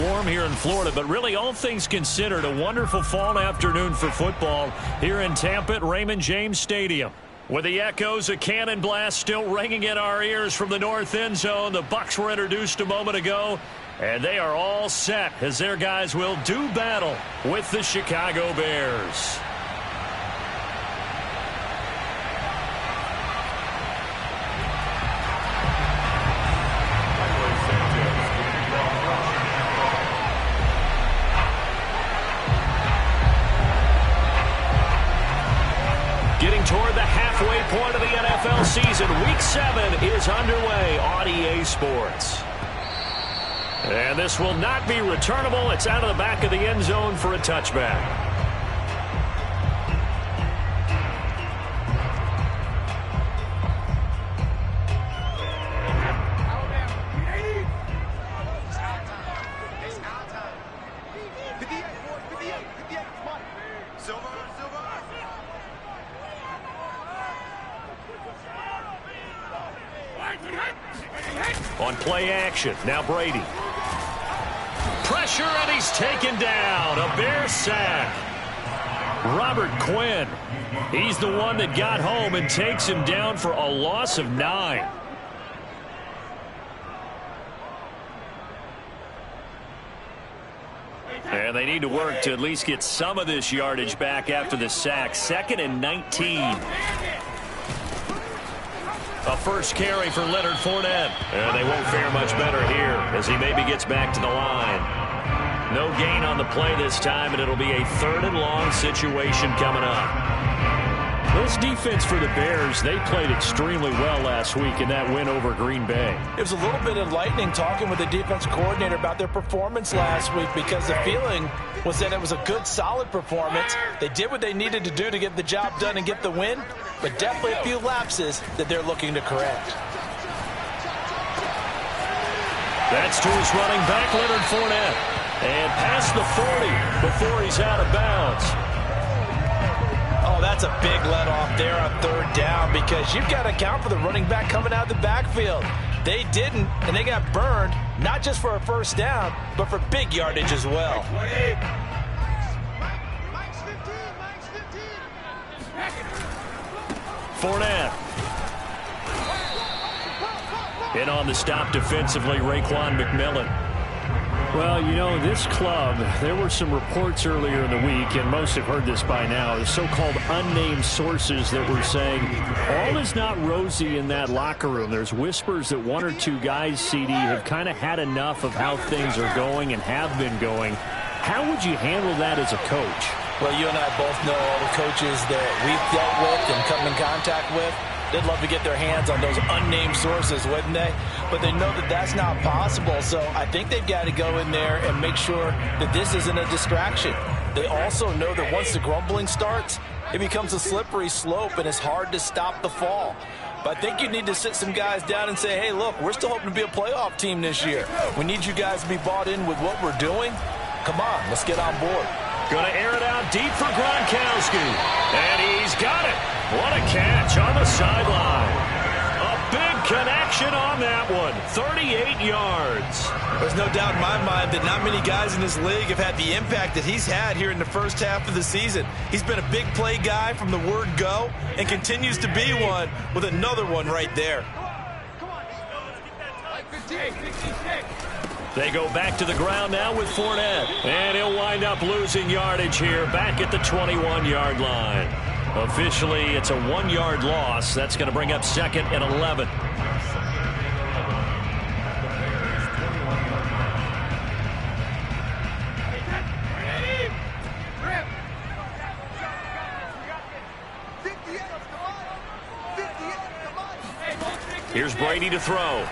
warm here in Florida, but really all things considered, a wonderful fall afternoon for football here in Tampa at Raymond James Stadium. With the echoes of cannon blast still ringing in our ears from the north end zone, the Bucs were introduced a moment ago, and they are all set as their guys will do battle with the Chicago Bears. Toward the halfway point of the NFL season, Week 7 is underway on EA Sports. And this will not be returnable. It's out of the back of the end zone for a touchback. On play action, now Brady. Pressure, and he's taken down. A Bear sack. Robert Quinn. He's the one that got home and takes him down for a loss of 9. And they need to work to at least get some of this yardage back after the sack. 2nd and 19. A first carry for Leonard Fournette. And they won't fare much better here as he maybe gets back to the line. No gain on the play this time, and it'll be a 3rd and long situation coming up. This defense for the Bears, they played extremely well last week in that win over Green Bay. It was a little bit enlightening talking with the defense coordinator about their performance last week, because the feeling was that it was a good, solid performance. They did what they needed to do to get the job done and get the win, but definitely a few lapses that they're looking to correct. That's to his running back, Leonard Fournette. And past the 40 before he's out of bounds. Oh, that's a big let-off there on 3rd down, because you've got to account for the running back coming out of the backfield. They didn't, and they got burned, not just for a 1st down, but for big yardage as well. Fournette. In on the stop defensively, Raekwon McMillan. Well, you know, this club, there were some reports earlier in the week, and most have heard this by now, the so-called unnamed sources that were saying all is not rosy in that locker room. There's whispers that 1 or 2 guys, CD, have kind of had enough of how things are going and have been going. How would you handle that as a coach? Well, you and I both know all the coaches that we've dealt with and come in contact with. They'd love to get their hands on those unnamed sources, wouldn't they? But they know that that's not possible, so I think they've got to go in there and make sure that this isn't a distraction. They also know that once the grumbling starts, it becomes a slippery slope, and it's hard to stop the fall. But I think you need to sit some guys down and say, hey, look, we're still hoping to be a playoff team this year. We need you guys to be bought in with what we're doing. Come on, let's get on board. Going to air it out deep for Gronkowski. And he's got it. What a catch on the sideline. A big connection on that one. 38 yards. There's no doubt in my mind that not many guys in this league have had the impact that he's had here in the first half of the season. He's been a big play guy from the word go and continues to be one with another one right there. They go back to the ground now with Fournette. And he'll wind up losing yardage here back at the 21-yard line. Officially, it's a 1-yard loss. That's going to bring up 2nd and 11. Here's Brady to throw.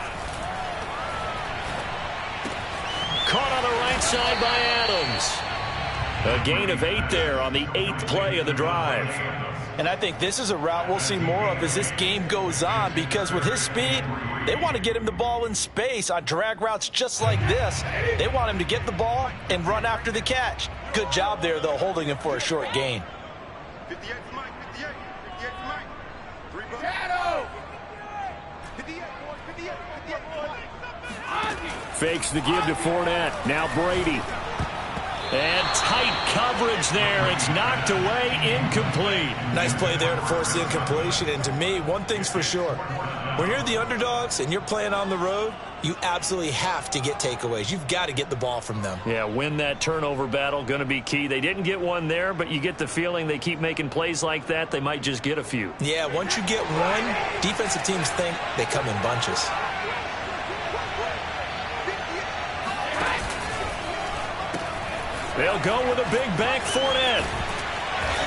Caught on the right side by Adams. A gain of 8 there on the 8th play of the drive. And I think this is a route we'll see more of as this game goes on, because with his speed, they want to get him the ball in space on drag routes just like this. They want him to get the ball and run after the catch. Good job there, though, holding him for a short gain. 58 for Mike, 58 for Mike. 3 bucks. 58, boys, 58 for Mike. Fakes the give to Fournette. Now Brady. And tight coverage there. It's knocked away, incomplete. Nice play there to force the incompletion. And to me, one thing's for sure. When you're the underdogs and you're playing on the road, you absolutely have to get takeaways. You've got to get the ball from them. Yeah, win that turnover battle, going to be key. They didn't get one there, but you get the feeling they keep making plays like that, they might just get a few. Yeah, once you get one, defensive teams think they come in bunches. They'll go with a big bank Fournette.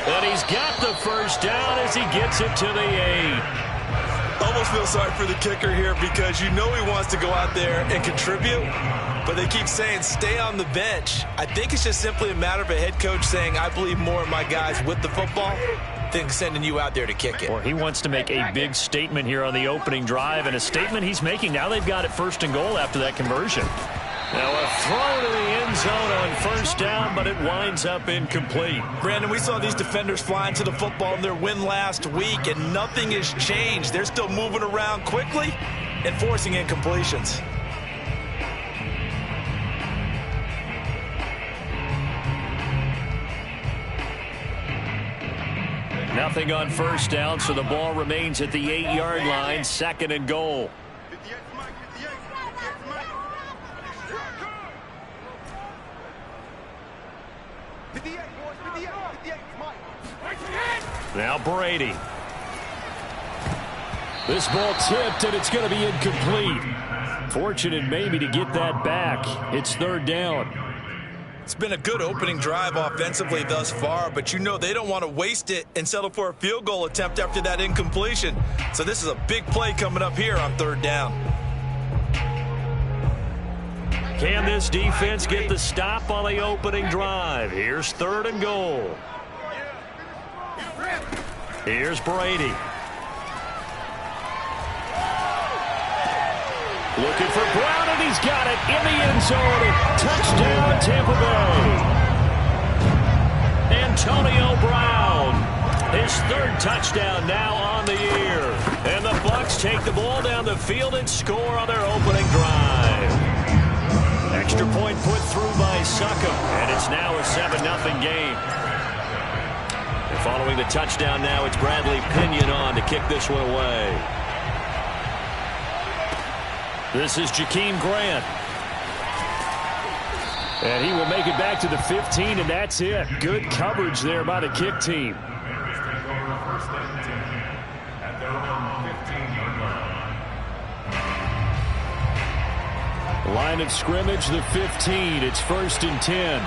And he's got the first down as he gets it to the 8. Almost feel sorry for the kicker here because you know he wants to go out there and contribute, but they keep saying stay on the bench. I think it's just simply a matter of a head coach saying I believe more in my guys with the football than sending you out there to kick it. Or he wants to make a big statement here on the opening drive, and a statement he's making now they've got it 1st and goal after that conversion. Now a throw to the end zone on first down, but it winds up incomplete. Brandon, we saw these defenders flying to the football in their win last week, and nothing has changed. They're still moving around quickly and forcing incompletions. Nothing on first down, so the ball remains at the 8-yard line, 2nd and goal. 58 for Mike, 58. 58 for Mike. 58, boys, 58. 58 for Mike. Now Brady. This ball tipped, and it's going to be incomplete. Fortunate maybe to get that back. It's 3rd down. It's been a good opening drive offensively thus far, but you know they don't want to waste it and settle for a field goal attempt after that incompletion. So this is a big play coming up here on 3rd down. Can this defense get the stop on the opening drive? Here's 3rd and goal. Here's Brady. Looking for Brown, and he's got it in the end zone. Touchdown, Tampa Bay. Antonio Brown, his 3rd touchdown now on the year. And the Bucs take the ball down the field and score on their opening drive. Extra point put through by Suckham, and it's now a 7-0 game. And following the touchdown now, it's Bradley Pinion on to kick this one away. This is Jakeem Grant. And he will make it back to the 15, and that's it. Good coverage there by the kick team. Line of scrimmage, the 15. It's 1st and 10.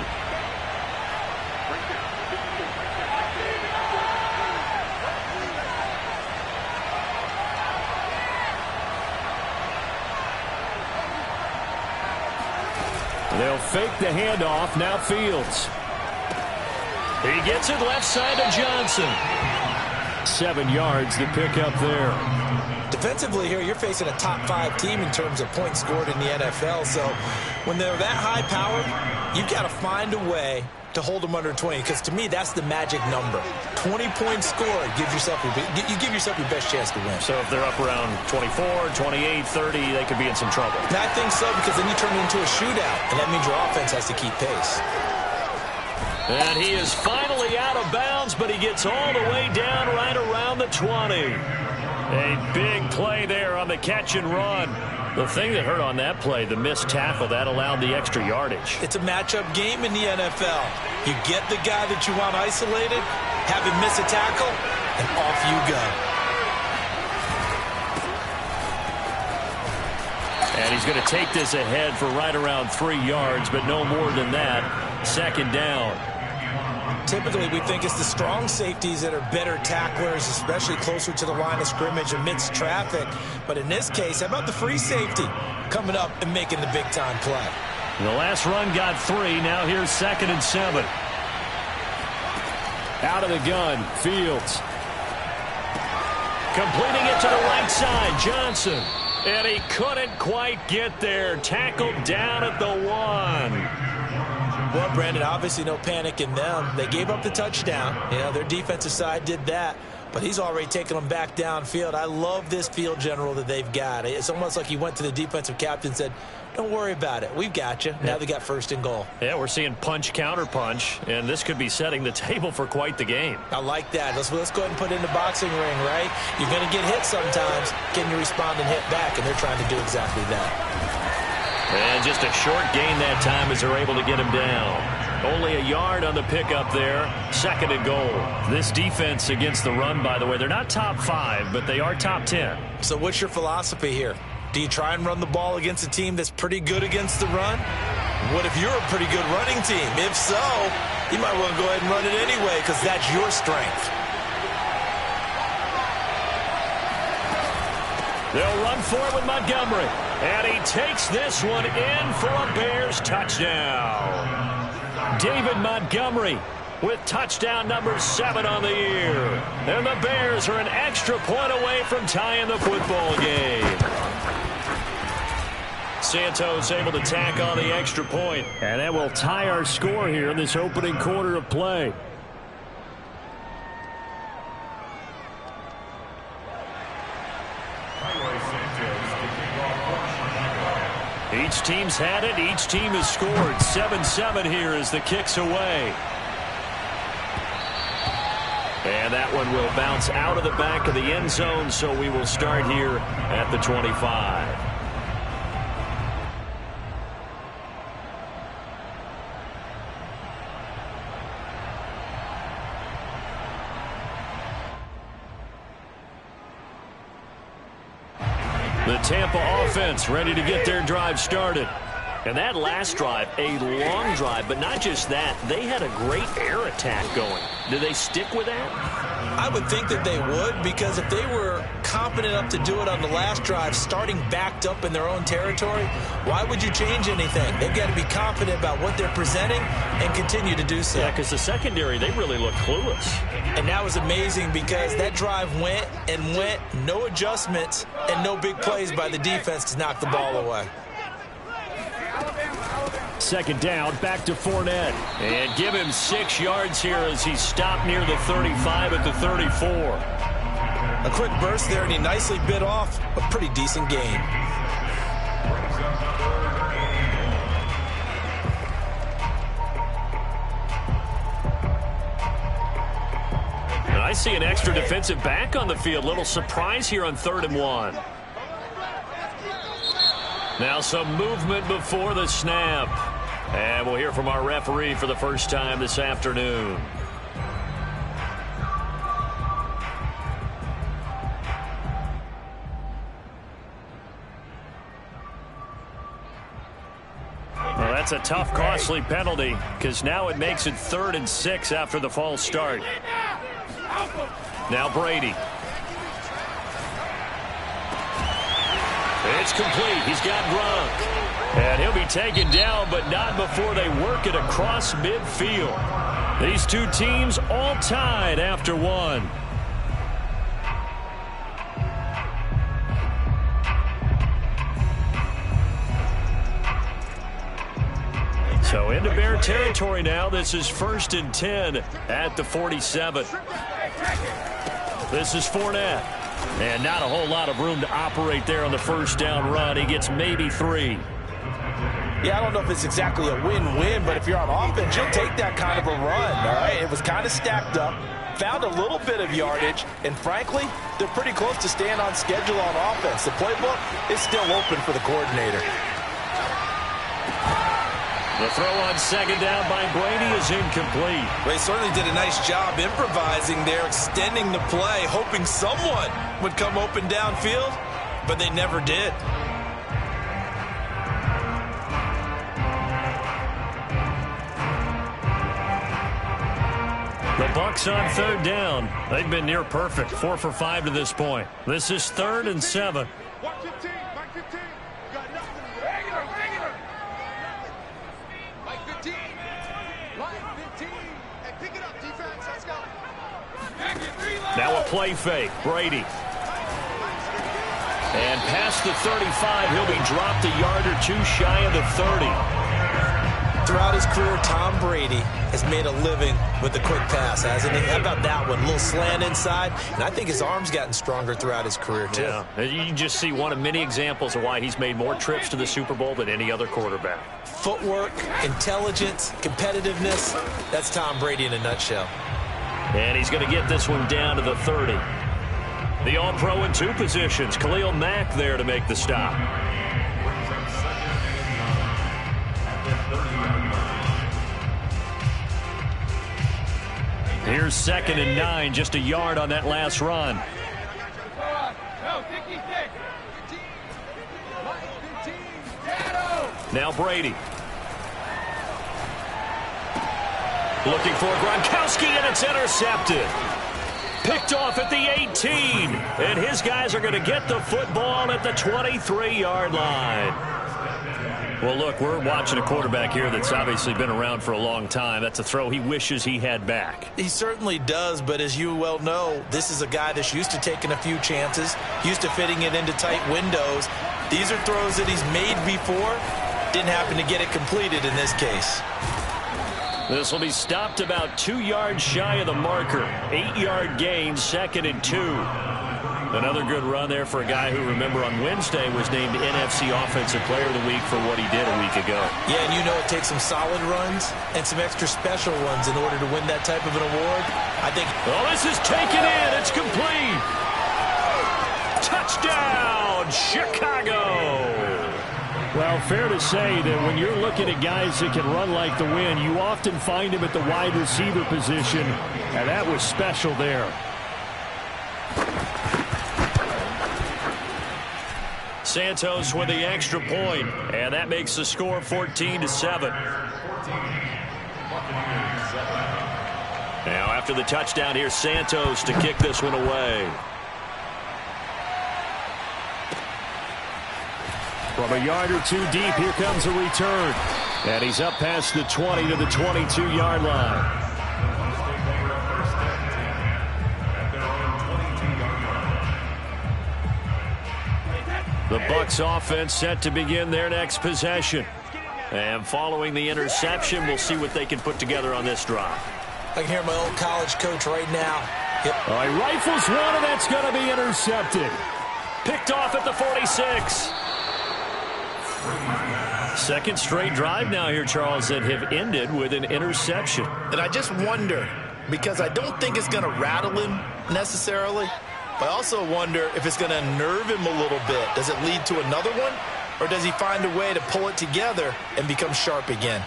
They'll fake the handoff. Now Fields. He gets it left side to Johnson. 7 yards, the pickup there. Defensively here, you're facing a top 5 team in terms of points scored in the NFL. So when they're that high powered, you've got to find a way to hold them under 20, because to me that's the magic number. 20 points scored gives yourself you give yourself your best chance to win. So if they're up around 24, 28, 30, they could be in some trouble. And I think so, because then you turn it into a shootout, and that means your offense has to keep pace. And he is finally out of bounds, but he gets all the way down right around the 20. A big play there on the catch and run. The thing that hurt on that play, the missed tackle, that allowed the extra yardage. It's a matchup game in the NFL. You get the guy that you want isolated, have him miss a tackle, and off you go. And he's going to take this ahead for right around 3 yards, but no more than that. 2nd down. Typically, we think it's the strong safeties that are better tacklers, especially closer to the line of scrimmage amidst traffic. But in this case, how about the free safety coming up and making the big-time play? The last run got 3. Now here's 2nd and 7. Out of the gun, Fields. Completing it to the right side, Johnson. And he couldn't quite get there. Tackled down at the 1. Well, Brandon, obviously no panic in them. They gave up the touchdown. You know, their defensive side did that. but he's already taken them back downfield. I love this field general that they've got. It's almost like he went to the defensive captain and said, don't worry about it. We've got you. Now they got first and goal. Yeah, we're seeing punch, counter punch, and this could be setting the table for quite the game. I like that. Let's go ahead and put it in the boxing ring, right? You're going to get hit sometimes. Can you respond and hit back? And they're trying to do exactly that. And just a short gain that time as they're able to get him down. Only a yard on the pickup there. Second and goal. This defense against the run, by the way, they're not top 5, but they are top 10. So what's your philosophy here? Do you try and run the ball against a team that's pretty good against the run? What if you're a pretty good running team? If so, you might want to go ahead and run it anyway because that's your strength. They'll run for it with Montgomery. And he takes this one in for a Bears touchdown. David Montgomery with touchdown number 7 on the year. And the Bears are an extra point away from tying the football game. Santos able to tack on the extra point. And that will tie our score here in this opening quarter of play. Each team's had it. Each team has scored. 7-7 here as the kick's away. And that one will bounce out of the back of the end zone, so we will start here at the 25. The Tampa offense ready to get their drive started. And that last drive, a long drive, but not just that. They had a great air attack going. Do they stick with that? I would think that they would, because if they were confident enough to do it on the last drive, starting backed up in their own territory, why would you change anything? They've got to be confident about what they're presenting and continue to do so. Yeah, because the secondary, they really look clueless. And that was amazing because that drive went and went, no adjustments and no big plays by the defense to knock the ball away. Second down, back to Fournette. And give him 6 yards here as he stopped near the 35 at the 34. A quick burst there, and he nicely bit off a pretty decent gain. And I see an extra defensive back on the field. Little surprise here on 3rd and 1. Now some movement before the snap. And we'll hear from our referee for the first time this afternoon. Well, that's a tough, costly penalty because now it makes it 3rd and 6 after the false start. Now Brady. It's complete. He's got Gronk. And he'll be taken down, but not before they work it across midfield. These two teams all tied after 1. So into Bear territory now. This is 1st and 10 at the 47. This is Fournette. And not a whole lot of room to operate there on the first down run. He gets maybe 3. Yeah, I don't know if it's exactly a win-win, but if you're on offense, you'll take that kind of a run, all right? It was kind of stacked up, found a little bit of yardage, and frankly, they're pretty close to staying on schedule on offense. The playbook is still open for the coordinator. The throw on second down by Brady is incomplete. They certainly did a nice job improvising there, extending the play, hoping someone would come open downfield, but they never did. The Bucs on 3rd down. They've been near perfect, 4 for 5 to this point. This is 3rd and 7. Watch 15, Mike 15. You got nothing. Regular. Mike 15. Mike 15. Hey, pick it up, defense. Let's go. Now a play fake. Brady. And past the 35, he'll be dropped a yard or 2 shy of the 30. Throughout his career, Tom Brady has made a living with the quick pass, hasn't he? How about that one? A little slant inside, and I think his arm's gotten stronger throughout his career, too. Yeah, you can just see one of many examples of why he's made more trips to the Super Bowl than any other quarterback. Footwork, intelligence, competitiveness, that's Tom Brady in a nutshell. And he's going to get this one down to the 30. The All-Pro in 2 positions. Khalil Mack there to make the stop. Here's 2nd and 9, just a yard on that last run. Now Brady. Looking for Gronkowski, and it's intercepted. Picked off at the 18. And his guys are going to get the football at the 23-yard line. Well, look, we're watching a quarterback here that's obviously been around for a long time. That's a throw he wishes he had back. He certainly does, but as you well know, this is a guy that's used to taking a few chances, used to fitting it into tight windows. These are throws that he's made before. Didn't happen to get it completed in this case. This will be stopped about 2 yards shy of the marker. 8-yard gain, 2nd and 2. Another good run there for a guy who, remember, on Wednesday was named NFC Offensive Player of the Week for what he did a week ago. Yeah, and you know it takes some solid runs and some extra special ones in order to win that type of an award. I think... Oh, this is taken in. It's complete. Touchdown, Chicago. Well, fair to say that when you're looking at guys that can run like the wind, you often find them at the wide receiver position, and that was special there. Santos with the extra point, and that makes the score 14-7. Now, after the touchdown, here's Santos to kick this one away. From a yard or 2 deep, here comes a return. And he's up past the 20 to the 22-yard line. The Bucs offense set to begin their next possession. And following the interception, we'll see what they can put together on this drive. I can hear my old college coach right now. Yep. All right, rifles one, and that's going to be intercepted. Picked off at the 46. Second straight drive now here, Charles, that have ended with an interception. And I just wonder, because I don't think it's going to rattle him necessarily, but I also wonder if it's going to unnerve him a little bit. Does it lead to another one, or does he find a way to pull it together and become sharp again?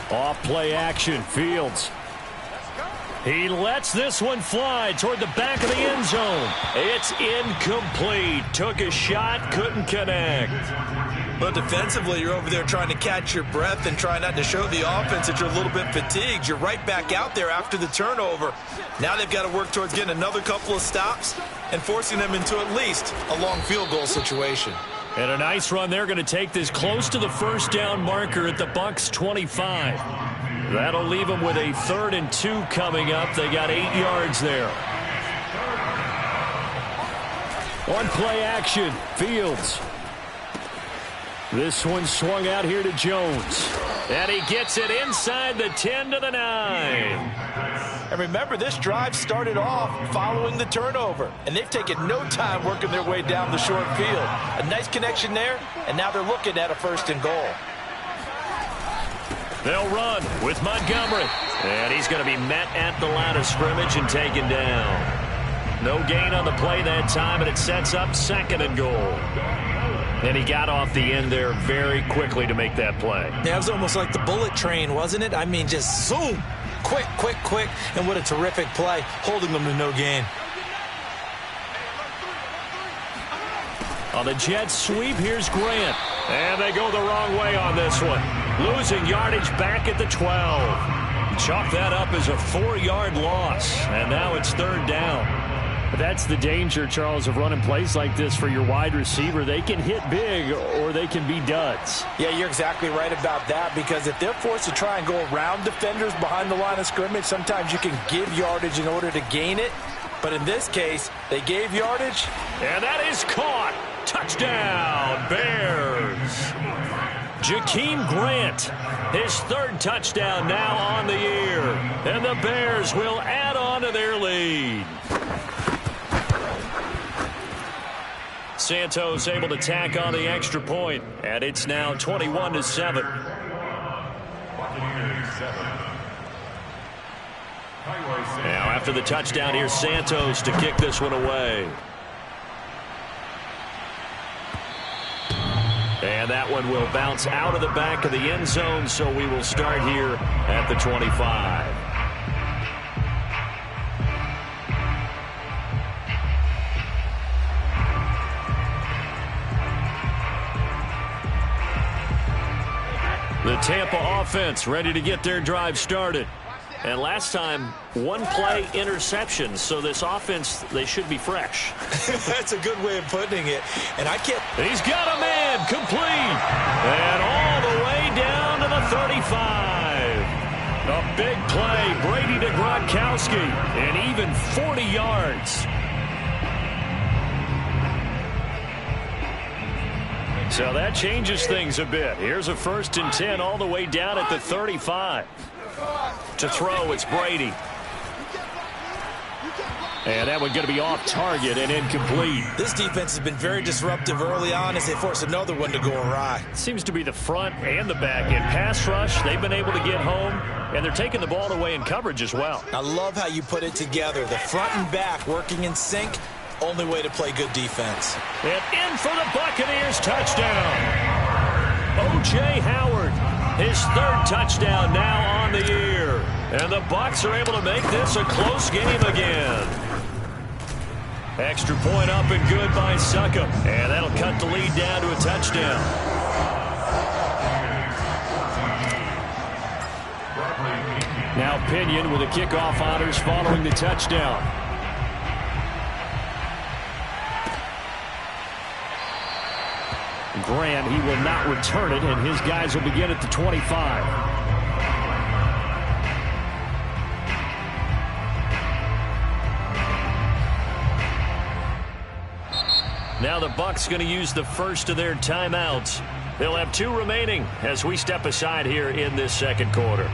Off play action, Fields. He lets this one fly toward the back of the end zone. It's incomplete. Took a shot, couldn't connect. But defensively, you're over there trying to catch your breath and try not to show the offense that you're a little bit fatigued. You're right back out there after the turnover. Now they've got to work towards getting another couple of stops and forcing them into at least a long field goal situation. And a nice run. They're going to take this close to the first down marker at the Bucs 25. That'll leave them with a 3rd and 2 coming up. They got 8 yards there. On play action, Fields. This one swung out here to Jones. And he gets it inside the 10 to the 9. And remember, this drive started off following the turnover. And they've taken no time working their way down the short field. A nice connection there, and now they're looking at a 1st and goal. They'll run with Montgomery. And he's going to be met at the line of scrimmage and taken down. No gain on the play that time, and it sets up 2nd and goal. And he got off the end there very quickly to make that play. Yeah, it was almost like the bullet train, wasn't it? I mean, just zoom. Quick, quick, quick. And what a terrific play, holding them to no gain. On the jet sweep, here's Grant. And they go the wrong way on this one. Losing yardage back at the 12. Chalk that up as a 4-yard loss. And now it's 3rd down. That's the danger, Charles, of running plays like this for your wide receiver. They can hit big or they can be duds. Yeah, you're exactly right about that, because if they're forced to try and go around defenders behind the line of scrimmage, sometimes you can give yardage in order to gain it. But in this case, they gave yardage. And that is caught. Touchdown, Bears. Jakeem Grant, his third touchdown now on the year. And the Bears will add on to their lead. Santos able to tack on the extra point, and it's now 21-7. Now after the touchdown, here's Santos to kick this one away. And that one will bounce out of the back of the end zone, so we will start here at the 25. The Tampa offense ready to get their drive started. And last time, one play interception. So this offense, they should be fresh. That's a good way of putting it. And I can't. He's got a man complete. And all the way down to the 35. A big play. Brady to Gronkowski. And even 40 yards. So that changes things a bit. Here's a 1st and 10 all the way down at the 35. To throw, it's Brady. And that one going to be off target and incomplete. This defense has been very disruptive early on as they force another one to go awry. Seems to be the front and the back. In pass rush, they've been able to get home, and they're taking the ball away in coverage as well. I love how you put it together. The front and back working in sync. Only way to play good defense. And in for the Buccaneers touchdown. O.J. Howard, his 3rd touchdown now on the year. And the Bucs are able to make this a close game again. Extra point up and good by Suckup. And that'll cut the lead down to a touchdown. Now Pinion with the kickoff honors following the touchdown. Grant, he will not return it, and his guys will begin at the 25. Now the Bucs going to use the first of their timeouts. They'll have 2 remaining as we step aside here in this second quarter.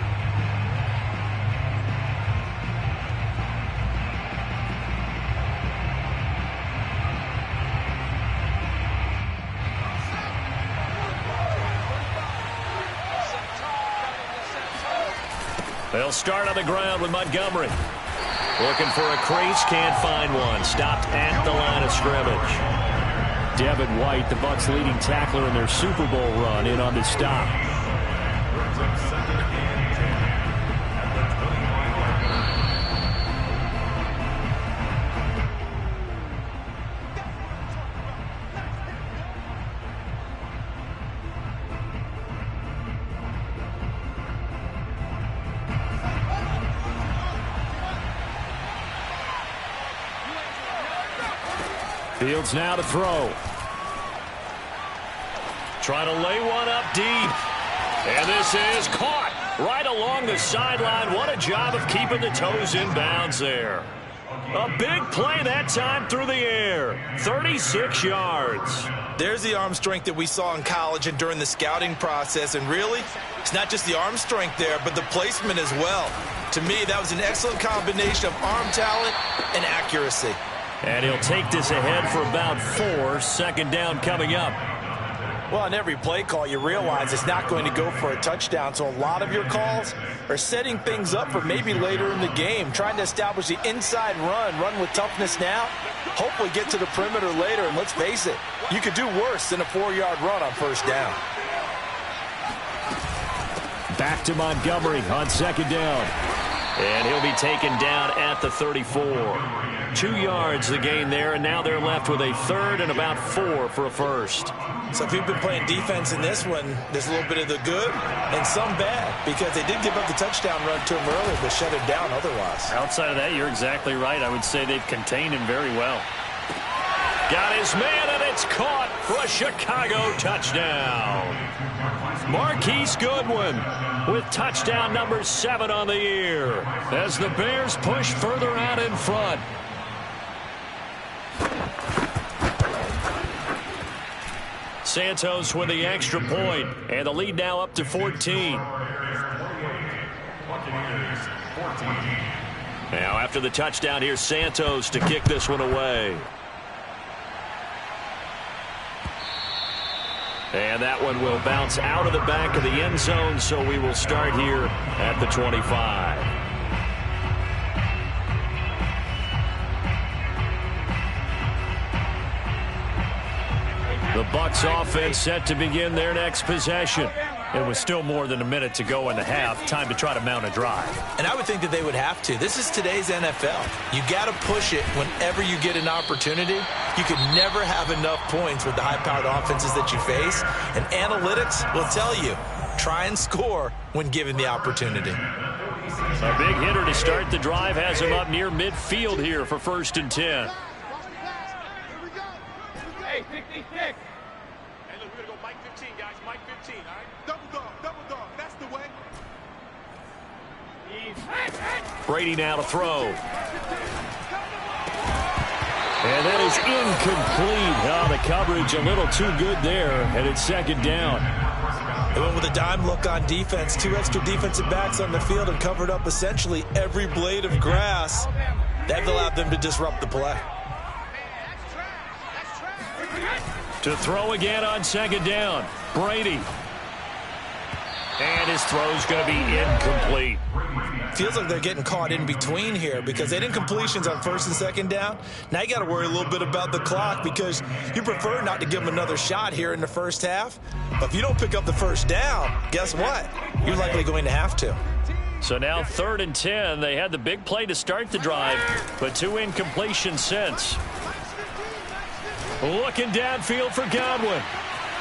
They'll start on the ground with Montgomery. Looking for a crease, can't find one. Stopped at the line of scrimmage. Devin White, the Bucs' leading tackler in their Super Bowl run, in on the stop. Fields now to throw. Trying to lay one up deep. And this is caught right along the sideline. What a job of keeping the toes in bounds there. A big play that time through the air. 36 yards. There's the arm strength that we saw in college and during the scouting process. And really, it's not just the arm strength there, but the placement as well. To me, that was an excellent combination of arm talent and accuracy. And he'll take this ahead for about 4. Second down coming up. Well, on every play call, you realize it's not going to go for a touchdown. So a lot of your calls are setting things up for maybe later in the game, trying to establish the inside run with toughness now, hopefully get to the perimeter later. And let's face it, you could do worse than a 4-yard run on first down. Back to Montgomery on second down. And he'll be taken down at the 34. 2 yards the gain there, and now they're left with a 3rd and about 4 for a first. So if you've been playing defense in this one, there's a little bit of the good and some bad, because they did give up the touchdown run to him earlier, but shut it down otherwise. Outside of that, you're exactly right. I would say they've contained him very well. Got his man, and it's caught for a Chicago touchdown. Marquise Goodwin with touchdown number 7 on the year as the Bears push further out in front. Santos with the extra point, and the lead now up to 14. Now after the touchdown, here's Santos to kick this one away. And that one will bounce out of the back of the end zone, so we will start here at the 25. The Bucs offense set to begin their next possession. It was still more than a minute to go in the half. Time to try to mount a drive. And I would think that they would have to. This is today's NFL. You got to push it whenever you get an opportunity. You can never have enough points with the high-powered offenses that you face. And analytics will tell you, try and score when given the opportunity. A big hitter to start the drive has him up near midfield here for 1st and 10. Hey, 66. Hey, look, we're going to go Mike 15, guys. Mike 15, all right? Double dog. That's the way. Brady now to throw. And that is incomplete. Oh, the coverage a little too good there, and it's 2nd down. They went with a dime look on defense. 2 extra defensive backs on the field and covered up essentially every blade of grass. That allowed them to disrupt the play. To throw again on 2nd down. Brady. And his throw's going to be incomplete. Feels like they're getting caught in between here because they didn't completions on 1st and 2nd down. Now you got to worry a little bit about the clock because you prefer not to give them another shot here in the first half. But if you don't pick up the 1st down, guess what? You're likely going to have to. So now 3rd and 10. They had the big play to start the drive, but 2 incompletions since. Looking downfield for Godwin.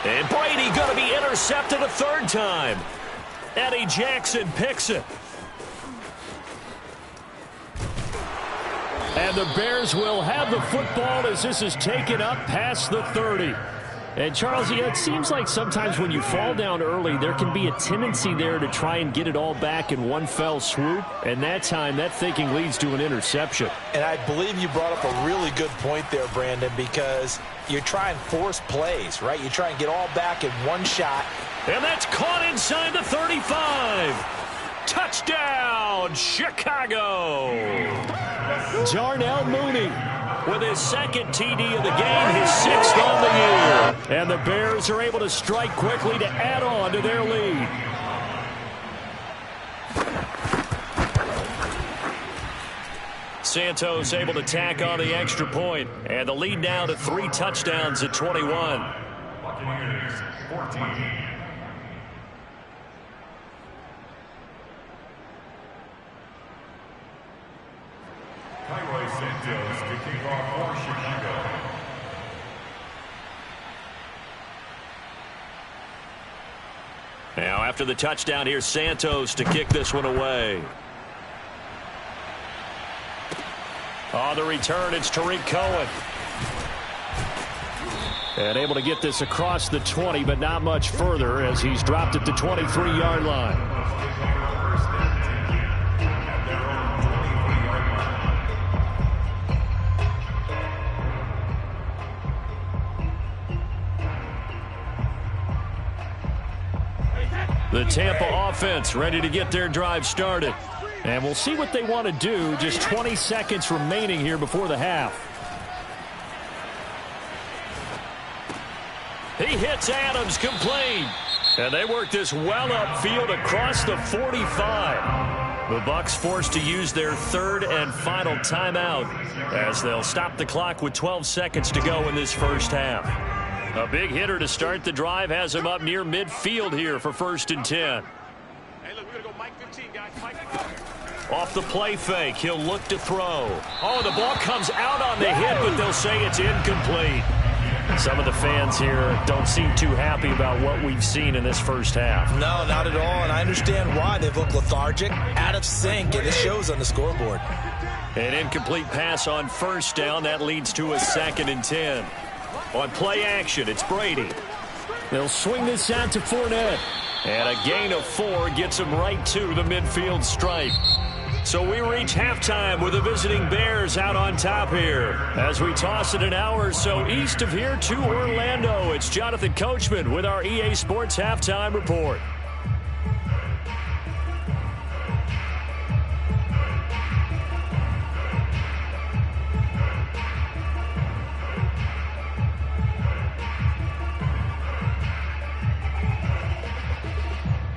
And Brady going to be intercepted a 3rd time. Eddie Jackson picks it. And the Bears will have the football as this is taken up past the 30. And, Charles, it seems like sometimes when you fall down early, there can be a tendency there to try and get it all back in one fell swoop. And that time, that thinking leads to an interception. And I believe you brought up a really good point there, Brandon, because you try and force plays, right? You try and get all back in one shot. And that's caught inside the 35. Touchdown, Chicago. Darnell Mooney with his 2nd TD of the game, his 6th on the year. And the Bears are able to strike quickly to add on to their lead. Santos able to tack on the extra point, and the lead now to 3 touchdowns at 21. Buccaneers 14. Santos to kick off for Chicago. Now after the touchdown, here's Santos to kick this one away. On the return, it's Tariq Cohen. And able to get this across the 20, but not much further as he's dropped at the 23-yard line. The Tampa offense ready to get their drive started. And we'll see what they want to do. Just 20 seconds remaining here before the half. He hits Adams, complete. And they work this well upfield across the 45. The Bucs forced to use their 3rd and final timeout as they'll stop the clock with 12 seconds to go in this first half. A big hitter to start the drive has him up near midfield here for 1st and 10. Hey, look, we're going to go Mike 15, guys. Mike 15. Off the play fake, he'll look to throw. Oh, the ball comes out on the hit, but they'll say it's incomplete. Some of the fans here don't seem too happy about what we've seen in this first half. No, not at all, and I understand why. They've looked lethargic, out of sync, and it shows on the scoreboard. An incomplete pass on 1st down. That leads to a 2nd and 10. On play action, it's Brady. They'll swing this out to Fournette. And a gain of 4 gets him right to the midfield stripe. So we reach halftime with the visiting Bears out on top here. As we toss it an hour or so east of here to Orlando, it's Jonathan Coachman with our EA Sports Halftime Report.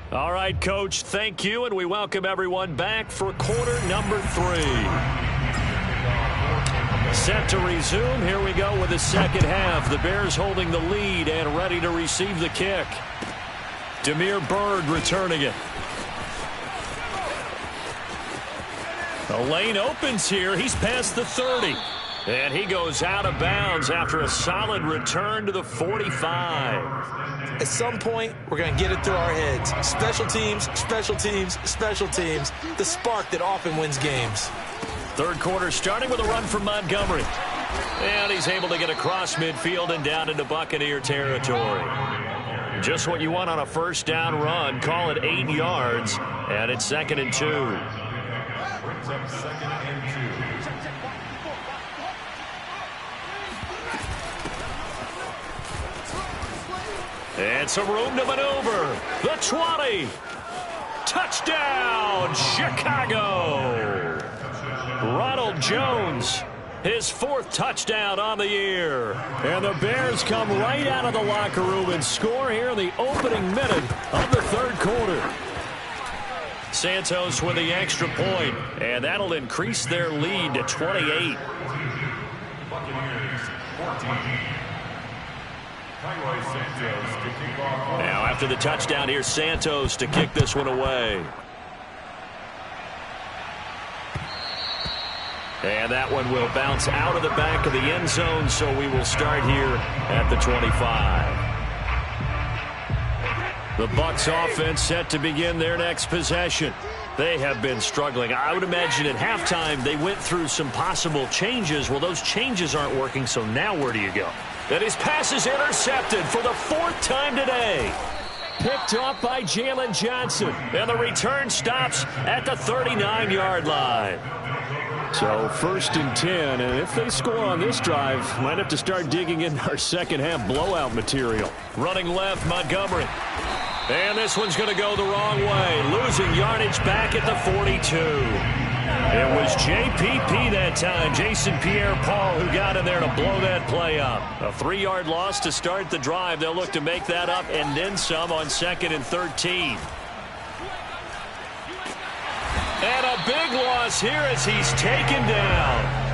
All right, Coach, thank you, and we welcome everyone back for quarter number 3. Set to resume. Here we go with the second half. The Bears holding the lead and ready to receive the kick. Damiere Byrd returning it. The lane opens here. He's past the 30. And he goes out of bounds after a solid return to the 45. At some point, we're going to get it through our heads. Special teams, special teams, special teams. The spark that often wins games. Third quarter starting with a run from Montgomery. And he's able to get across midfield and down into Buccaneer territory. Just what you want on a first down run. Call it 8 yards. And it's 2nd and 2. Brings up 2nd and 2. And some room to maneuver. The 20. Touchdown, Chicago. Ronald Jones, his 4th touchdown on the year. And the Bears come right out of the locker room and score here in the opening minute of the third quarter. Santos with the extra point, and that'll increase their lead to 28. Buccaneers 14. Now after the touchdown, here's Santos to kick this one away. And that one will bounce out of the back of the end zone, so we will start here at the 25. The Bucs offense set to begin their next possession. They have been struggling. I would imagine at halftime they went through some possible changes. Well, those changes aren't working, so now where do you go? And his pass is intercepted for the 4th time today. Picked off by Jalen Johnson. And the return stops at the 39-yard line. So 1st and 10, and if they score on this drive, might have to start digging in our second half blowout material. Running left, Montgomery. And this one's going to go the wrong way. Losing yardage back at the 42. It was JPP that time, Jason Pierre-Paul, who got in there to blow that play up. A 3-yard loss to start the drive. They'll look to make that up and then some on 2nd and 13. And a big loss here as he's taken down.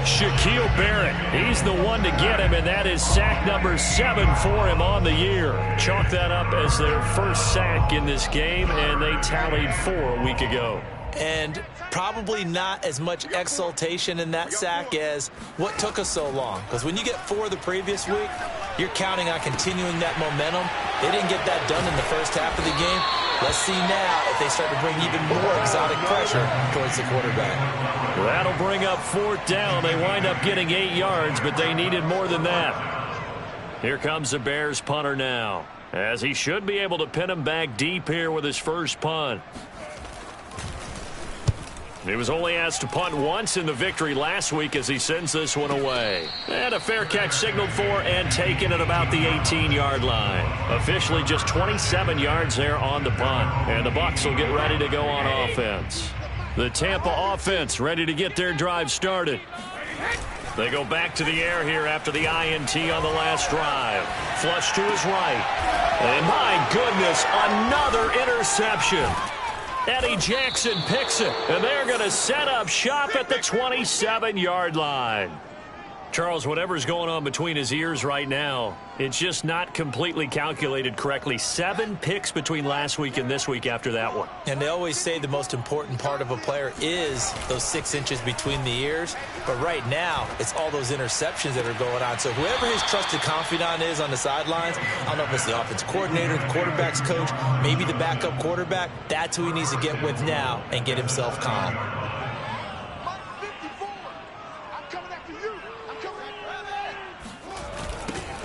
Shaquille Barrett, he's the one to get him, and that is sack number 7 for him on the year. Chalk that up as their first sack in this game, and they tallied 4 a week ago. And probably not as much exultation in that sack as what took us so long. Because when you get 4 the previous week, you're counting on continuing that momentum. They didn't get that done in the first half of the game. Let's see now if they start to bring even more exotic pressure towards the quarterback. That'll bring up 4th down. They wind up getting 8 yards, but they needed more than that. Here comes the Bears punter now, as he should be able to pin him back deep here with his first punt. He was only asked to punt once in the victory last week as he sends this one away. And a fair catch signaled for and taken at about the 18-yard line. Officially just 27 yards there on the punt. And the Bucs will get ready to go on offense. The Tampa offense ready to get their drive started. They go back to the air here after the INT on the last drive. Flush to his right. And my goodness, another interception. Eddie Jackson picks it, and they're going to set up shop at the 27-yard line. Charles, whatever's going on between his ears right now, it's just not completely calculated correctly. 7 picks between last week and this week after that one. And they always say the most important part of a player is those 6 inches between the ears. But right now, it's all those interceptions that are going on. So whoever his trusted confidant is on the sidelines, I don't know if it's the offense coordinator, the quarterback's coach, maybe the backup quarterback, that's who he needs to get with now and get himself calm.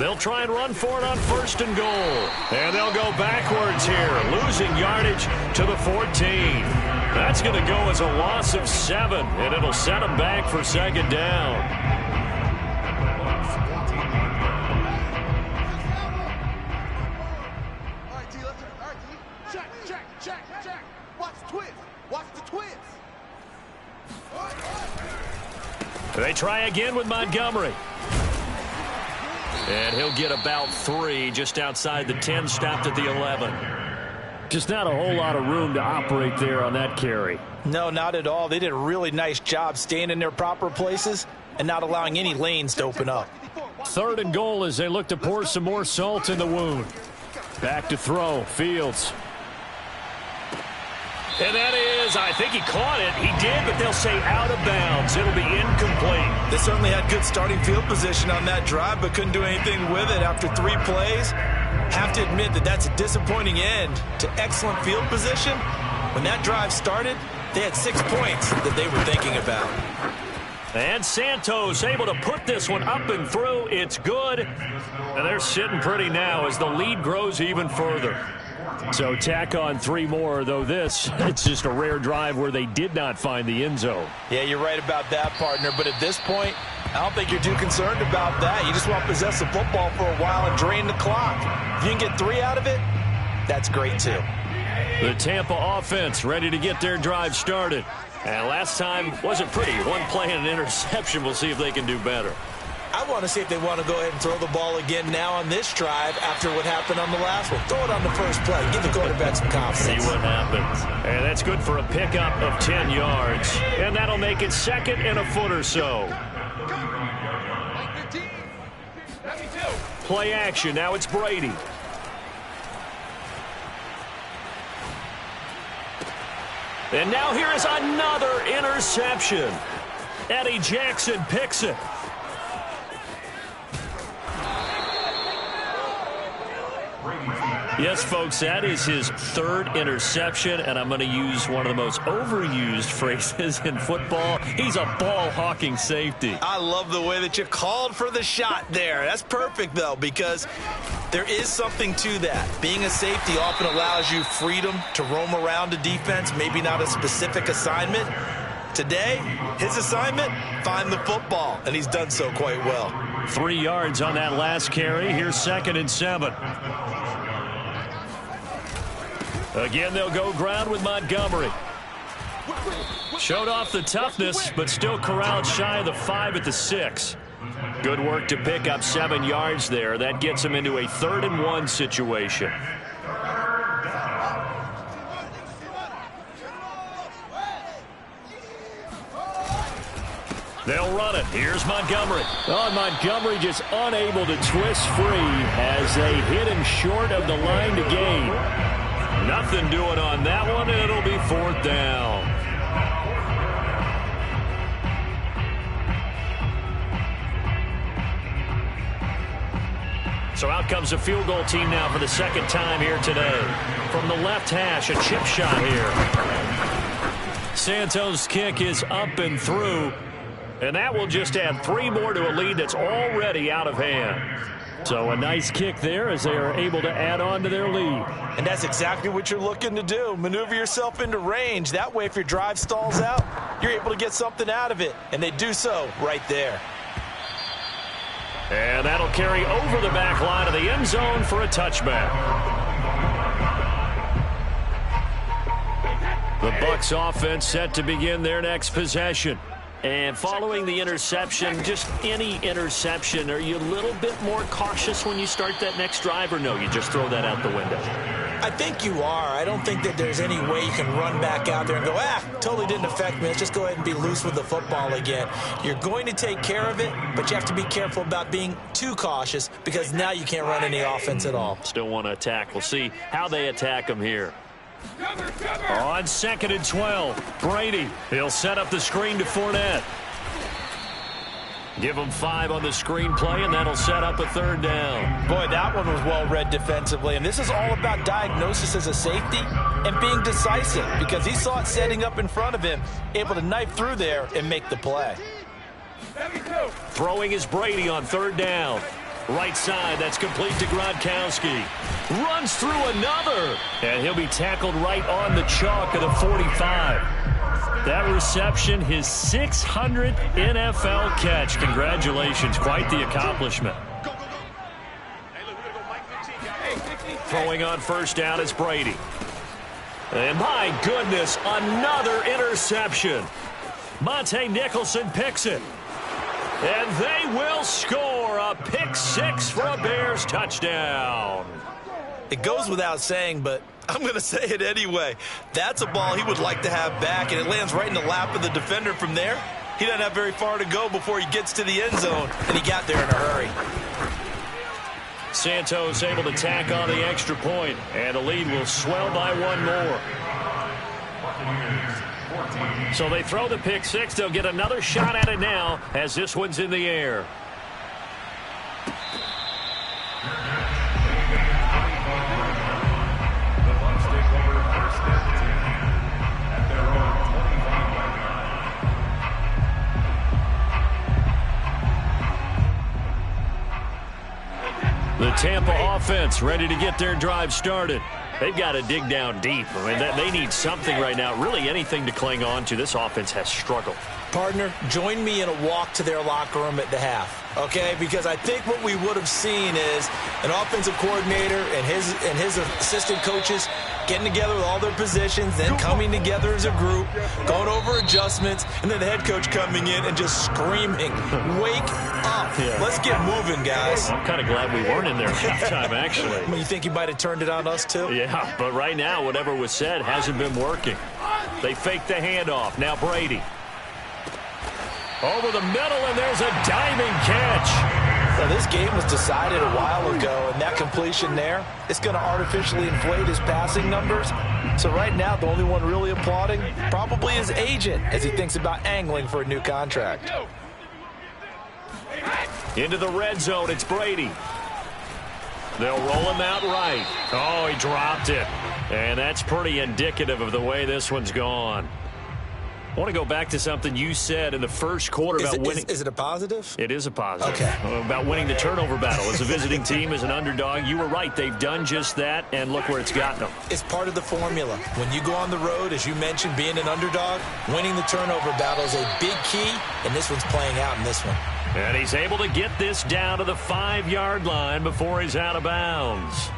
They'll try and run for it on 1st and goal. And they'll go backwards here, losing yardage to the 14. That's going to go as a loss of 7, and it'll set them back for second down. All right, T, let's all right, T. Check. Watch the twins. Watch the twins. They try again with Montgomery. And he'll get about 3 just outside the 10, stopped at the 11. Just not a whole lot of room to operate there on that carry. No, not at all. They did a really nice job staying in their proper places and not allowing any lanes to open up. 3rd and goal as they look to pour some more salt in the wound. Back to throw. Fields. And that is, I think he caught it. He did, but they'll say out of bounds. It'll be incomplete. They certainly had good starting field position on that drive, but couldn't do anything with it after 3 plays. Have to admit that that's a disappointing end to excellent field position. When that drive started, they had 6 points that they were thinking about. And Santos able to put this one up and through. It's good. And they're sitting pretty now as the lead grows even further. So tack on 3 more, though it's just a rare drive where they did not find the end zone. Yeah, you're right about that, partner. But at this point, I don't think you're too concerned about that. You just want to possess the football for a while and drain the clock. If you can get 3 out of it, that's great too. The Tampa offense ready to get their drive started. And last time wasn't pretty. 1 play and an interception. We'll see if they can do better. I want to see if they want to go ahead and throw the ball again now on this drive after what happened on the last one. Throw it on the first play. Give the quarterback some confidence. See what happens. And that's good for a pickup of 10 yards. And that'll make it 2nd and a foot or so. Play action. Now it's Brady. And now here is another interception. Eddie Jackson picks it. Yes, folks, that is his 3rd interception, and I'm going to use one of the most overused phrases in football. He's a ball-hawking safety. I love the way that you called for the shot there. That's perfect, though, because there is something to that. Being a safety often allows you freedom to roam around a defense, maybe not a specific assignment. Today, his assignment, find the football, and he's done so quite well. 3 yards on that last carry. Here's 2nd and 7. Again, they'll go ground with Montgomery. Showed off the toughness, but still corralled shy of the 5 at the 6. Good work to pick up 7 yards there. That gets him into a 3rd and 1 situation. They'll run it. Here's Montgomery. Oh, and Montgomery just unable to twist free as they hit him short of the line to gain. Nothing doing on that one, and it'll be 4th down. So out comes a field goal team now for the 2nd time here today. From the left hash, a chip shot here. Santos' kick is up and through, and that will just add 3 more to a lead that's already out of hand. So a nice kick there as they are able to add on to their lead. And that's exactly what you're looking to do. Maneuver yourself into range. That way, if your drive stalls out, you're able to get something out of it. And they do so right there. And that'll carry over the back line of the end zone for a touchback. The Bucs offense set to begin their next possession. And following the interception, just any interception, are you a little bit more cautious when you start that next drive, or no, you just throw that out the window? I think you are. I don't think that there's any way you can run back out there and go, totally didn't affect me. Let's just go ahead and be loose with the football again. You're going to take care of it, but you have to be careful about being too cautious because now you can't run any offense at all. Still want to attack. We'll see how they attack them here. On 2nd and 12, Brady. He'll set up the screen to Fournette. Give him 5 on the screen play, and that'll set up a 3rd down. Boy, that one was well read defensively, and this is all about diagnosis as a safety and being decisive because he saw it setting up in front of him, able to knife through there and make the play. Throwing is Brady on 3rd down. Right side, that's complete to Gronkowski. Runs through another. And he'll be tackled right on the chalk of the 45. That reception, his 600th NFL catch. Congratulations, quite the accomplishment. Throwing on first down is Brady. And my goodness, another interception. Monte Nicholson picks it. And they will score a pick six for a Bears touchdown. It goes without saying, but I'm going to say it anyway. That's a ball he would like to have back, and it lands right in the lap of the defender from there. He doesn't have very far to go before he gets to the end zone, and he got there in a hurry. Santos able to tack on the extra point, and the lead will swell by one more. So they throw the pick six. They'll get another shot at it now as this one's in the air. The Tampa offense ready to get their drive started. They've got to dig down deep. I mean, they need something right now, really anything to cling on to. This offense has struggled. Partner, join me in a walk to their locker room at the half, okay? Because I think what we would have seen is an offensive coordinator and his assistant coaches getting together with all their positions, then coming together as a group, going over adjustments, and then the head coach coming in and just screaming, wake up. Yeah. Let's get moving, guys. I'm kind of glad we weren't in there at halftime, actually. I mean, you think he might have turned it on us, too? Yeah, but right now, whatever was said hasn't been working. They fake the handoff. Now Brady. Over the middle, and there's a diving catch. So this game was decided a while ago, and that completion there, it's going to artificially inflate his passing numbers. So right now, the only one really applauding probably his agent as he thinks about angling for a new contract. Into the red zone, it's Brady. They'll roll him out right. Oh, he dropped it. And that's pretty indicative of the way this one's gone. I want to go back to something you said in the first quarter about winning. Is it a positive? It is a positive. Okay. About winning the turnover battle. As a visiting team, as an underdog, you were right. They've done just that, and look where it's gotten them. It's part of the formula. When you go on the road, as you mentioned, being an underdog, winning the turnover battle is a big key, and this one's playing out in this one. And he's able to get this down to the 5-yard line before he's out of bounds.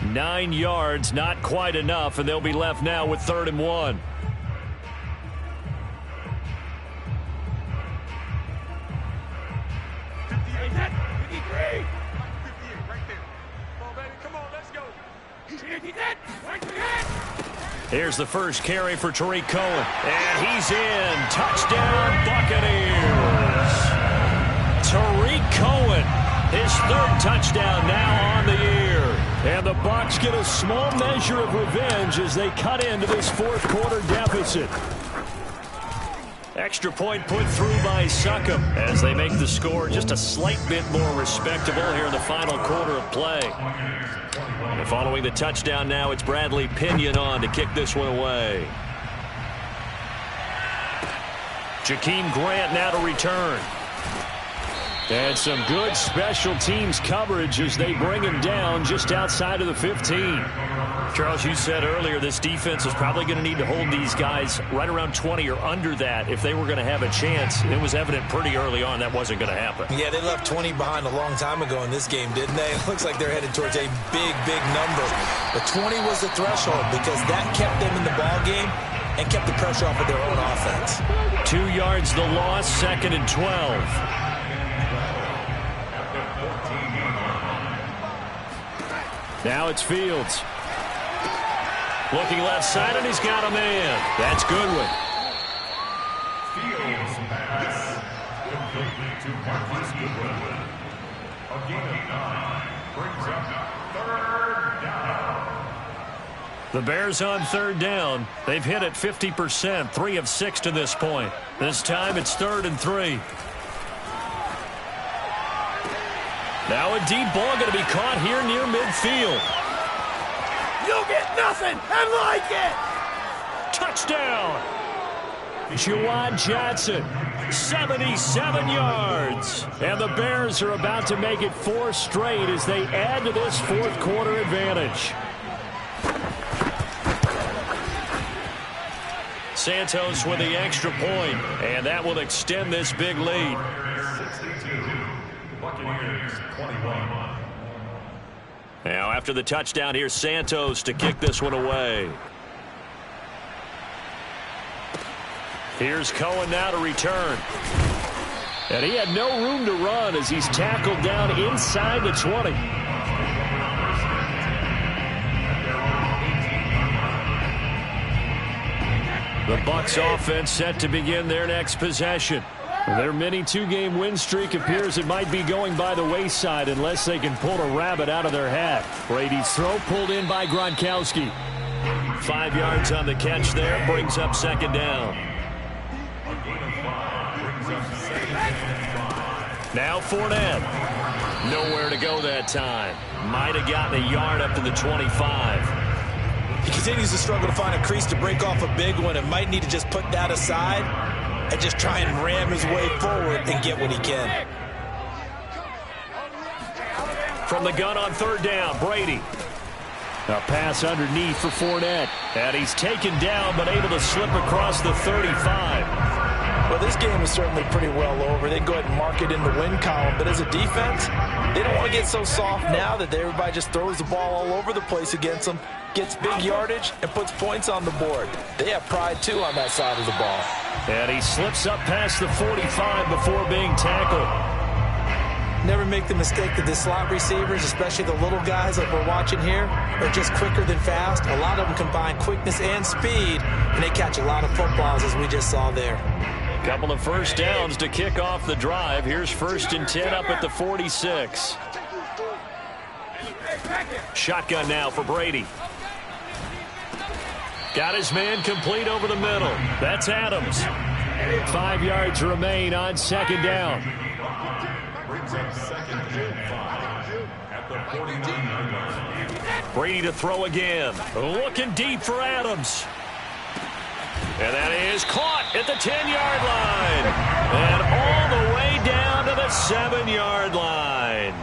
9 yards, not quite enough, and they'll be left now with 3rd and 1. Here's the first carry for Tariq Cohen. And he's in. Touchdown, Buccaneers. Tariq Cohen, his 3rd touchdown now on the year. And the Bucs get a small measure of revenge as they cut into this 4th quarter deficit. Extra point put through by Suckham as they make the score just a slight bit more respectable here in the final quarter of play. And following the touchdown now, it's Bradley Pinion on to kick this one away. Jakeem Grant now to return. And some good special teams coverage as they bring him down just outside of the 15. Charles, you said earlier this defense is probably going to need to hold these guys right around 20 or under that if they were going to have a chance. It was evident pretty early on that wasn't going to happen. Yeah, they left 20 behind a long time ago in this game, didn't they? It looks like they're headed towards a big, big number. But 20 was the threshold because that kept them in the ball game and kept the pressure off of their own offense. 2 yards the loss, 2nd and 12. Now it's Fields. Looking left side, and he's got a man. That's Goodwin. Fields pass. Complete to Marquise Goodwin. A gain of 9 brings up 3rd down. The Bears on 3rd down. They've hit it 50%, 3 of 6 to this point. This time it's 3rd and 3. Now a deep ball going to be caught here near midfield. You'll get nothing and like it. Touchdown. Juwan Johnson, 77 yards. And the Bears are about to make it 4 straight as they add to this fourth quarter advantage. Santos with the extra point, and that will extend this big lead. 62, Buccaneers 21. Now after the touchdown, here's Santos to kick this one away. Here's Cohen now to return. And he had no room to run as he's tackled down inside the 20. The Bucs offense set to begin their next possession. Their mini 2-game win streak appears it might be going by the wayside unless they can pull a rabbit out of their hat. Brady's throw pulled in by Gronkowski. 5 yards on the catch there, brings up second down. Now Fournette. Nowhere to go that time. Might have gotten a yard up to the 25. He continues to struggle to find a crease to break off a big one and might need to just put that aside and just try and ram his way forward and get what he can. From the gun on third down, Brady. A pass underneath for Fournette. And he's taken down but able to slip across the 35. Well, this game is certainly pretty well over. They go ahead and mark it in the win column. But as a defense, they don't want to get so soft now that everybody just throws the ball all over the place against them, gets big yardage, and puts points on the board. They have pride, too, on that side of the ball. And he slips up past the 45 before being tackled. Never make the mistake that the slot receivers, especially the little guys like we're watching here, are just quicker than fast. A lot of them combine quickness and speed, and they catch a lot of footballs, as we just saw there. Couple of first downs to kick off the drive. Here's 1st and 10 up at the 46. Shotgun now for Brady. Got his man complete over the middle. That's Adams. 5 yards remain on second down. Brings up second and 5 at the 49-yard line. Brady to throw again. Looking deep for Adams. And that is caught at the 10-yard line. And all the way down to the 7-yard line.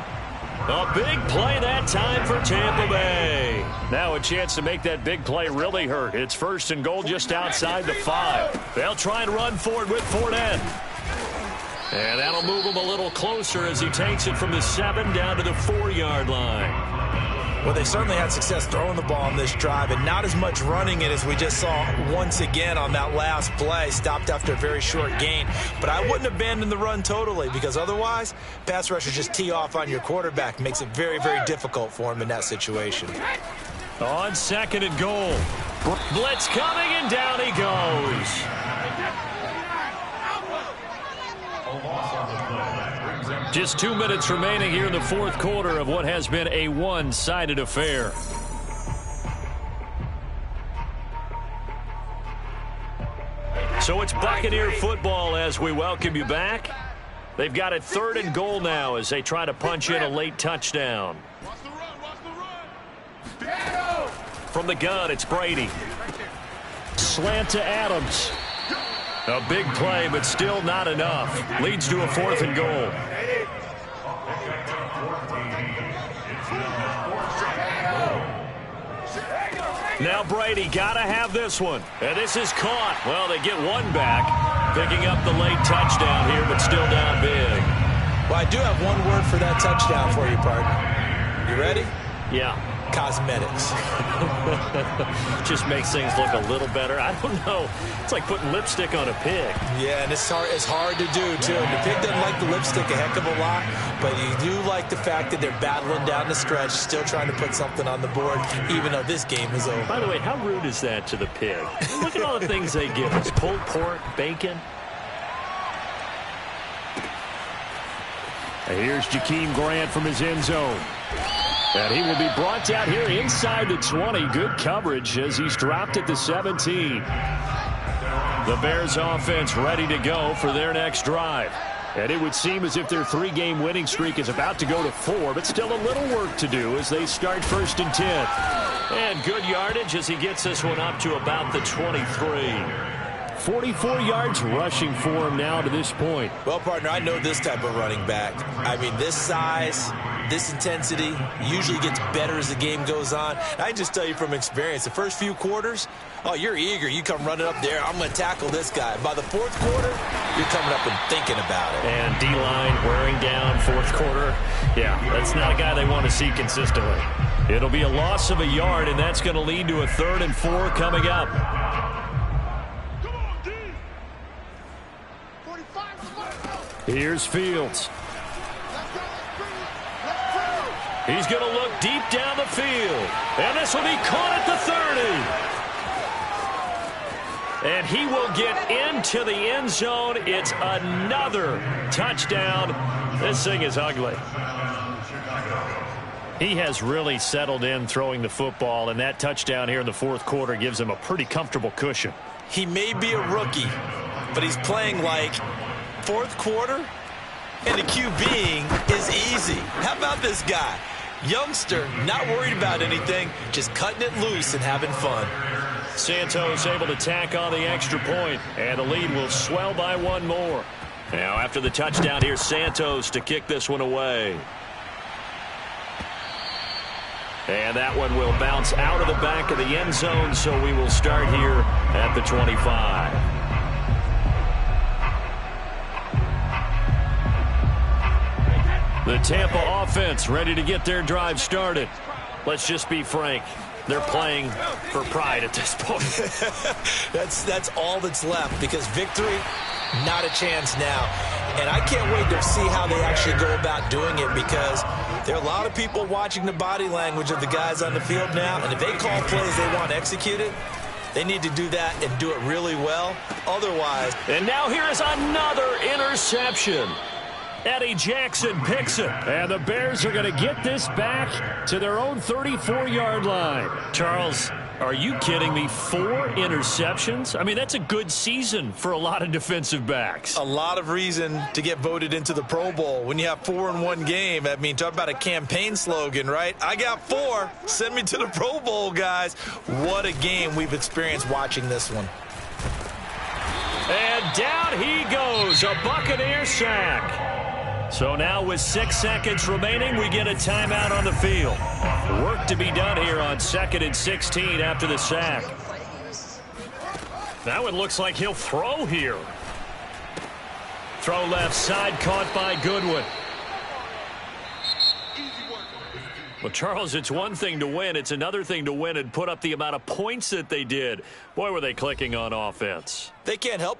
A big play that time for Tampa Bay. Now a chance to make that big play really hurt. It's 1st and goal just outside the 5. They'll try and run for it with Fournette. And that'll move him a little closer as he takes it from the 7 down to the 4-yard line. Well, they certainly had success throwing the ball on this drive and not as much running it as we just saw once again on that last play. Stopped after a very short gain. But I wouldn't abandon the run totally because otherwise, pass rushers just tee off on your quarterback. Makes it very, very difficult for him in that situation. On 2nd and goal. Blitz coming and down he goes. Just 2 minutes remaining here in the fourth quarter of what has been a one-sided affair. So it's Buccaneer football as we welcome you back. They've got it 3rd and goal now as they try to punch in a late touchdown. From the gun, it's Brady. Slant to Adams. A big play, but still not enough. Leads to a 4th and goal. Now Brady got to have this one. And this is caught. Well, they get one back. Picking up the late touchdown here, but still down big. Well, I do have one word for that touchdown for you, partner. You ready? Yeah. Cosmetics. Just makes things look a little better. I don't know. It's like putting lipstick on a pig. Yeah, and it's hard to do, too. And the pig doesn't like the lipstick a heck of a lot, but you do like the fact that they're battling down the stretch, still trying to put something on the board, even though this game is over. By the way, how rude is that to the pig? Look at all the things they give us. Pulled pork, bacon. And here's Jakeem Grant from his end zone. And he will be brought down here inside the 20. Good coverage as he's dropped at the 17. The Bears offense ready to go for their next drive. And it would seem as if their 3-game winning streak is about to go to 4, but still a little work to do as they start 1st and 10. And good yardage as he gets this one up to about the 23. 44 yards rushing for him now to this point. Well, partner, I know this type of running back. I mean, this size, this intensity usually gets better as the game goes on. I just tell you from experience, the first few quarters, oh, you're eager. You come running up there. I'm going to tackle this guy. By the fourth quarter, you're coming up and thinking about it. And D-line wearing down fourth quarter. Yeah, that's not a guy they want to see consistently. It'll be a loss of a yard, and that's going to lead to a 3rd and 4 coming up. Here's Fields. He's going to look deep down the field. And this will be caught at the 30. And he will get into the end zone. It's another touchdown. This thing is ugly. He has really settled in throwing the football, and that touchdown here in the fourth quarter gives him a pretty comfortable cushion. He may be a rookie, but he's playing like fourth quarter, and the QBing is easy. How about this guy? Youngster, not worried about anything, just cutting it loose and having fun. Santos able to tack on the extra point, and the lead will swell by one more. Now after the touchdown, here's Santos to kick this one away. And that one will bounce out of the back of the end zone, so we will start here at the 25. The Tampa offense ready to get their drive started. Let's just be frank. They're playing for pride at this point. That's all that's left, because victory, not a chance now. And I can't wait to see how they actually go about doing it, because there are a lot of people watching the body language of the guys on the field now, and if they call plays they want executed, they need to do that and do it really well. Otherwise. And now here is another interception. Eddie Jackson picks it, and the Bears are going to get this back to their own 34-yard line. Charles, are you kidding me? 4 interceptions? I mean, that's a good season for a lot of defensive backs. A lot of reason to get voted into the Pro Bowl. When you have 4 in one game, I mean, talk about a campaign slogan, right? I got 4. Send me to the Pro Bowl, guys. What a game we've experienced watching this one. And down he goes, a Buccaneer sack. So now with 6 seconds remaining, we get a timeout on the field. Work to be done here on 2nd and 16 after the sack. Now it looks like he'll throw here. Throw left side, caught by Goodwin. Well, Charles, it's one thing to win. It's another thing to win and put up the amount of points that they did. Boy, were they clicking on offense. They can't help but